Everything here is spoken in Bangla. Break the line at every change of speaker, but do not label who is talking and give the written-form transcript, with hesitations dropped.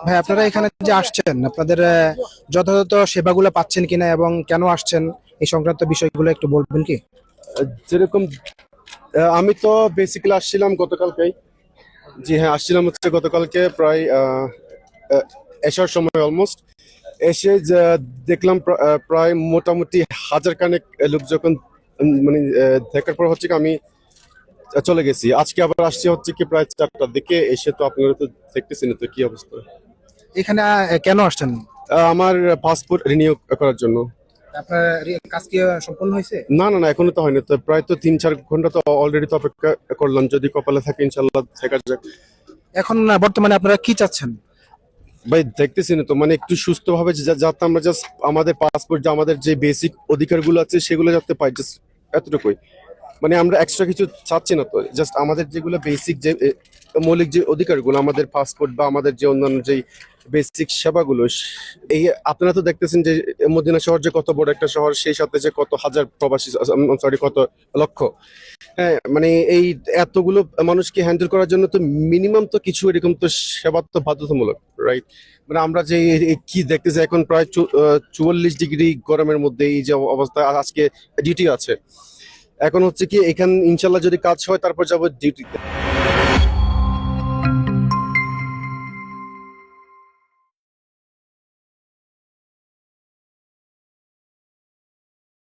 ভাই আপনারা এখানে যে আসছেন আপনাদের যথাযথ সেবাগুলো পাচ্ছেন কিনা এবং কেন আসছেন এই সংক্রান্ত বিষয়গুলো একটু বলবেন কি?
যেরকম আমি তো বেসিক্যালি আসছিলাম গতকালকেই। জি হ্যাঁ, আসছিলাম হচ্ছে গতকালকে প্রায় এসার সময় অলমোস্ট এসে দেখলাম প্রায় মোটামুটি হাজার খানেক লোক যখন মানে দেখার পর হচ্ছে কি আমি চলে গেছি। আজকে আবার আসছি হচ্ছে কি প্রায় 4টার দিকে এসে, তো আপনারা তো দেখতেছেন তো কি অবস্থা।
এখানে কেন আসছেন?
আমার পাসপোর্ট রিনিউ করার জন্য।
আপনার কাজ কি সম্পূর্ণ হয়েছে?
না না না, এখনো তো হয়নি, তো প্রায় তো 3-4 ঘন্টা তো অলরেডি তো অপেক্ষা করলাম। যদি কপালে থাকে ইনশাল্লাহ দেখা যাক।
এখন বর্তমানে আপনারা কি চাচ্ছেন?
ভাই দেখতেছি না তো, মানে একটু সুস্থ ভাবে যাতে আমরা জাস্ট আমাদের পাসপোর্ট, যে আমাদের যে বেসিক অধিকারগুলো আছে সেগুলো যাতে পাই, জাস্ট এতটুকুই। মানে আমরা এক্সট্রা কিছু চাচ্ছি না তো, জাস্ট আমাদের যেগুলো বেসিক যে মৌলিক যে অধিকারগুলো, আমাদের পাসপোর্ট বা আমাদের যে অন্যান্য যে বেসিক সেবাগুলো এই আপনারা তো দেখতেছেন যে মদিনা শহর যে কত বড় একটা শহর, সেই সাথে যে কত হাজার প্রবাসী, সরি কত লক্ষ। হ্যাঁ মানে এই এতগুলো মানুষকে হ্যান্ডেল করার জন্য তো মিনিমাম তো কিছু এরকম তো সেবা তো বাধ্যতামূলক, রাইট? মানে আমরা যে কি দেখতেছি এখন প্রায় 44 ডিগ্রি গরমের মধ্যে এই যে অবস্থা, আজকে ডিউটি আছে। এখন হচ্ছে কি এখান ইনশাল্লাহ যদি কাজ হয় তারপর যাবো ডিউটিতে।